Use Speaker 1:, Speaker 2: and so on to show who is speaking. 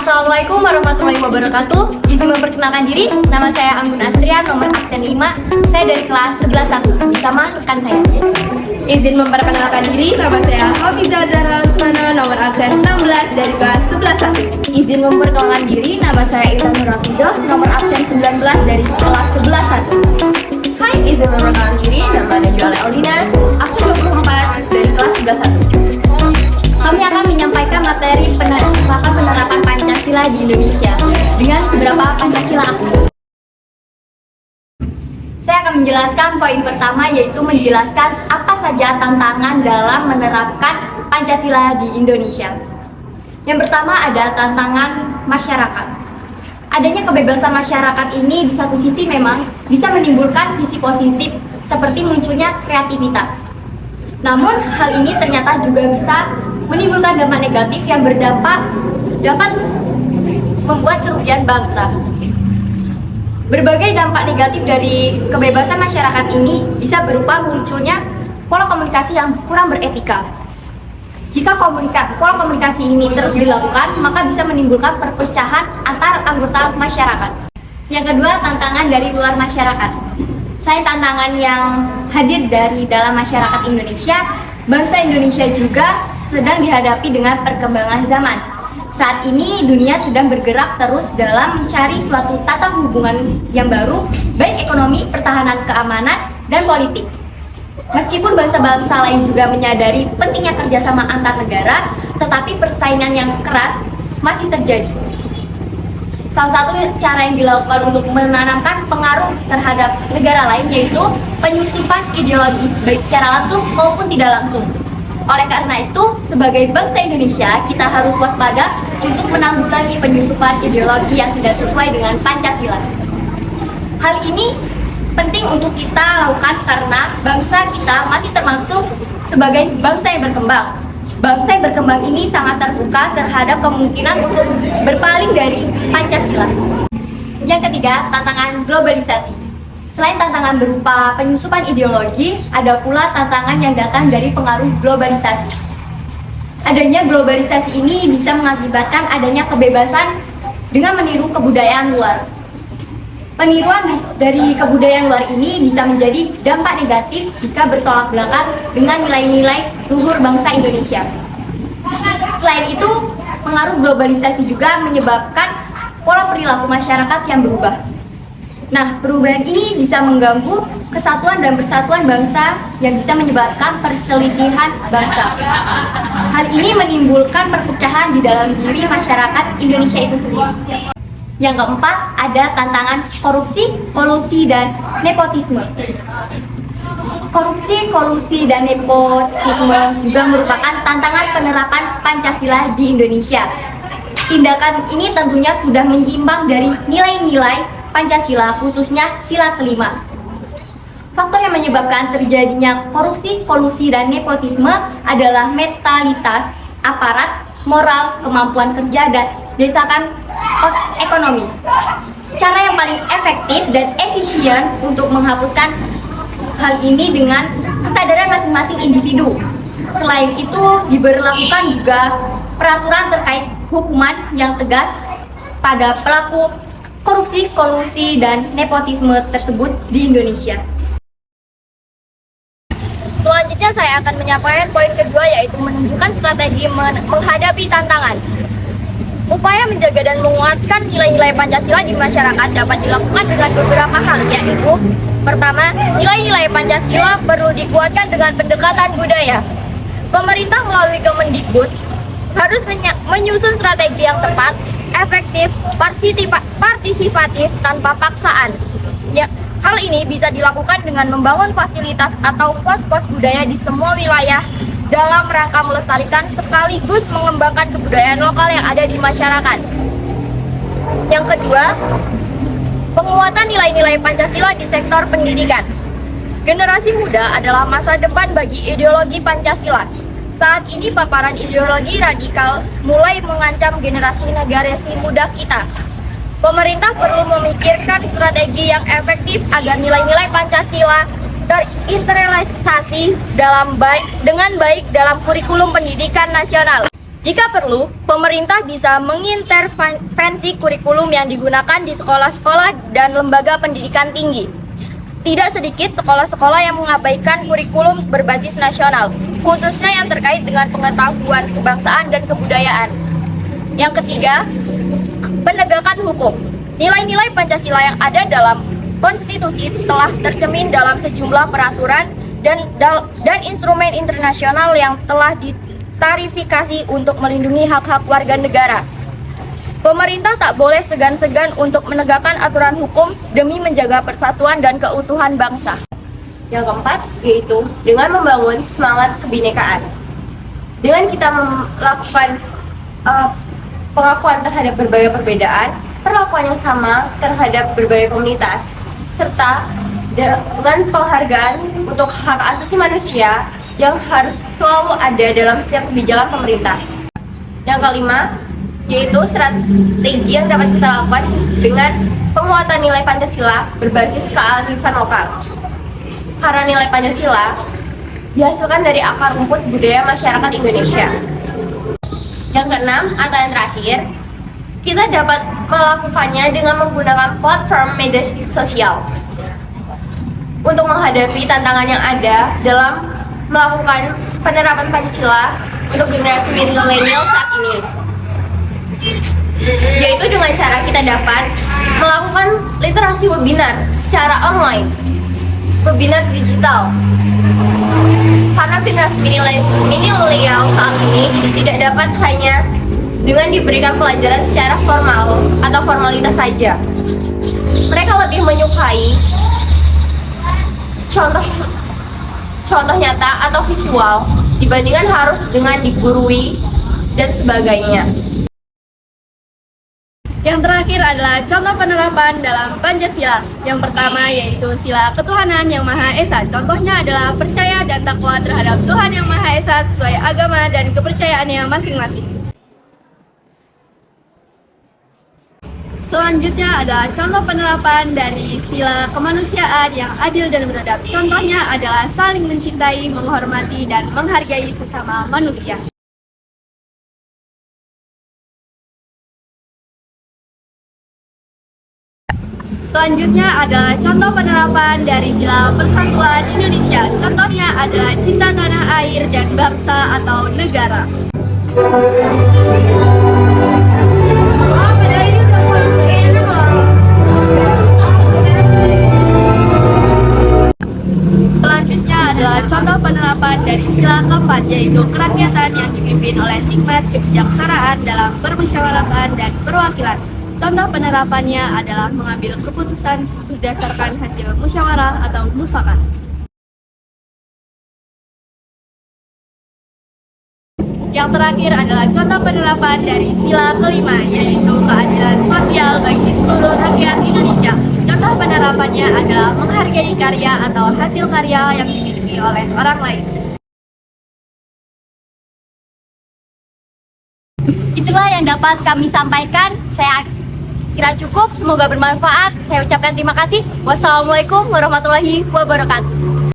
Speaker 1: Assalamualaikum warahmatullahi wabarakatuh. Izin memperkenalkan diri, nama saya Anggun Astria, nomor absen 5. Saya dari kelas 11-1 bersama rekan saya.
Speaker 2: Izin memperkenalkan diri, nama saya Hafiza Zahra Usmana, nomor absen 16 dari kelas 11-1.
Speaker 1: Izin memperkenalkan diri, nama saya Ita Nurafizoh, nomor absen 19 dari kelas 11-1.
Speaker 2: Hai, izin memperkenalkan diri, nama Najwa Aldina, absen 24 dari kelas 11-1.
Speaker 1: Kami akan menyampaikan materi penerapan Pancasila di Indonesia dengan seberapa Pancasila aku. Saya akan menjelaskan poin pertama, yaitu menjelaskan apa saja tantangan dalam menerapkan Pancasila di Indonesia. Yang pertama ada tantangan masyarakat. Adanya kebebasan masyarakat ini di satu sisi memang bisa menimbulkan sisi positif seperti munculnya kreativitas. Namun hal ini ternyata juga bisa menimbulkan dampak negatif yang dapat membuat kerugian bangsa. Berbagai dampak negatif dari kebebasan masyarakat ini bisa berupa munculnya pola komunikasi yang kurang beretika. Jika pola komunikasi ini terus dilakukan, maka bisa menimbulkan perpecahan antar anggota masyarakat. Yang kedua, tantangan dari luar masyarakat. Selain tantangan yang hadir dari dalam masyarakat Indonesia, bangsa Indonesia juga sedang dihadapi dengan perkembangan zaman. Saat ini dunia sedang bergerak terus dalam mencari suatu tata hubungan yang baru, baik ekonomi, pertahanan, keamanan, dan politik. Meskipun bangsa-bangsa lain juga menyadari pentingnya kerjasama antar negara, tetapi persaingan yang keras masih terjadi. Salah satu cara yang dilakukan untuk menanamkan pengaruh terhadap negara lain yaitu penyusupan ideologi, baik secara langsung maupun tidak langsung. Oleh karena itu, sebagai bangsa Indonesia, kita harus waspada untuk menanggulangi penyusupan ideologi yang tidak sesuai dengan Pancasila. Hal ini penting untuk kita lakukan karena bangsa kita masih termasuk sebagai bangsa yang berkembang. Bangsa yang berkembang ini sangat terbuka terhadap kemungkinan untuk berpaling dari Pancasila. Yang ketiga, tantangan globalisasi. Selain tantangan berupa penyusupan ideologi, ada pula tantangan yang datang dari pengaruh globalisasi. Adanya globalisasi ini bisa mengakibatkan adanya kebebasan dengan meniru kebudayaan luar. Peniruan dari kebudayaan luar ini bisa menjadi dampak negatif jika bertolak belakang dengan nilai-nilai luhur bangsa Indonesia. Selain itu, pengaruh globalisasi juga menyebabkan pola perilaku masyarakat yang berubah. Nah, perubahan ini bisa mengganggu kesatuan dan persatuan bangsa yang bisa menyebabkan perselisihan bangsa. Hal ini menimbulkan perpecahan di dalam diri masyarakat Indonesia itu sendiri. Yang keempat, ada tantangan korupsi, kolusi, dan nepotisme. Korupsi, kolusi, dan nepotisme juga merupakan tantangan penerapan Pancasila di Indonesia. Tindakan ini tentunya sudah menyimpang dari nilai-nilai Pancasila, khususnya sila kelima. Faktor yang menyebabkan terjadinya korupsi, kolusi, dan nepotisme adalah mentalitas aparat, moral, kemampuan kerja, dan desakan ekonomi. Cara yang paling efektif dan efisien untuk menghapuskan hal ini dengan kesadaran masing-masing individu. Selain itu, diberlakukan juga peraturan terkait hukuman yang tegas pada pelaku korupsi, kolusi, dan nepotisme tersebut di Indonesia. Selanjutnya saya akan menyampaikan poin kedua, yaitu menunjukkan strategi menghadapi tantangan. Upaya menjaga dan menguatkan nilai-nilai Pancasila di masyarakat dapat dilakukan dengan beberapa hal, yaitu pertama, nilai-nilai Pancasila perlu dikuatkan dengan pendekatan budaya. Pemerintah melalui Kemendikbud harus menyusun strategi yang tepat, efektif, partisipatif, tanpa paksaan. Ya, hal ini bisa dilakukan dengan membangun fasilitas atau pos-pos budaya di semua wilayah dalam rangka melestarikan sekaligus mengembangkan kebudayaan lokal yang ada di masyarakat. Yang kedua, penguatan nilai-nilai Pancasila di sektor pendidikan. Generasi muda adalah masa depan bagi ideologi Pancasila. Saat ini paparan ideologi radikal mulai mengancam generasi muda kita. Pemerintah perlu memikirkan strategi yang efektif agar nilai-nilai Pancasila terinternalisasi dengan baik dalam kurikulum pendidikan nasional. Jika perlu, pemerintah bisa mengintervensi kurikulum yang digunakan di sekolah-sekolah dan lembaga pendidikan tinggi. Tidak sedikit sekolah-sekolah yang mengabaikan kurikulum berbasis nasional, khususnya yang terkait dengan pengetahuan kebangsaan dan kebudayaan. Yang ketiga, penegakan hukum. Nilai-nilai Pancasila yang ada dalam konstitusi telah tercermin dalam sejumlah peraturan dan instrumen internasional yang telah ditarifikasi untuk melindungi hak-hak warga negara. Pemerintah tak boleh segan-segan untuk menegakkan aturan hukum demi menjaga persatuan dan keutuhan bangsa. Yang keempat, yaitu dengan membangun semangat kebinekaan. Dengan kita melakukan pengakuan terhadap berbagai perbedaan, perlakuan yang sama terhadap berbagai komunitas, serta dengan penghargaan untuk hak asasi manusia yang harus selalu ada dalam setiap kebijakan pemerintah. Yang kelima, yaitu strategi yang dapat kita lakukan dengan penguatan nilai Pancasila berbasis kearifan lokal. Karena nilai Pancasila dihasilkan dari akar rumput budaya masyarakat Indonesia. Yang keenam atau yang terakhir, kita dapat melakukannya dengan menggunakan platform media sosial untuk menghadapi tantangan yang ada dalam melakukan penerapan Pancasila untuk generasi milenial saat ini. Yaitu dengan cara kita dapat melakukan literasi webinar secara online, webinar digital. Karena generasi milenial saat ini tidak dapat hanya dengan diberikan pelajaran secara formal atau formalitas saja. Mereka lebih menyukai contoh nyata atau visual dibandingkan harus dengan digurui dan sebagainya.
Speaker 2: Yang terakhir adalah contoh penerapan dalam Pancasila. Yang pertama yaitu sila ketuhanan yang Maha Esa. Contohnya adalah percaya dan takwa terhadap Tuhan yang Maha Esa sesuai agama dan kepercayaannya masing-masing. Selanjutnya adalah contoh penerapan dari sila kemanusiaan yang adil dan beradab. Contohnya adalah saling mencintai, menghormati, dan menghargai sesama manusia. Selanjutnya adalah contoh penerapan dari sila persatuan Indonesia. Contohnya adalah cinta tanah air dan bangsa atau negara. Selanjutnya adalah contoh penerapan dari sila keempat, yaitu kerakyatan yang dipimpin oleh hikmat kebijaksanaan dalam permusyawaratan dan perwakilan. Contoh penerapannya adalah mengambil keputusan berdasarkan hasil musyawarah atau mufakat. Yang terakhir adalah contoh penerapan dari sila kelima, yaitu keadilan sosial bagi seluruh rakyat Indonesia. Contoh penerapannya adalah menghargai karya atau hasil karya yang dimiliki oleh orang lain.
Speaker 1: Itulah yang dapat kami sampaikan. Saya kira cukup, semoga bermanfaat. Saya ucapkan terima kasih. Wassalamualaikum warahmatullahi wabarakatuh.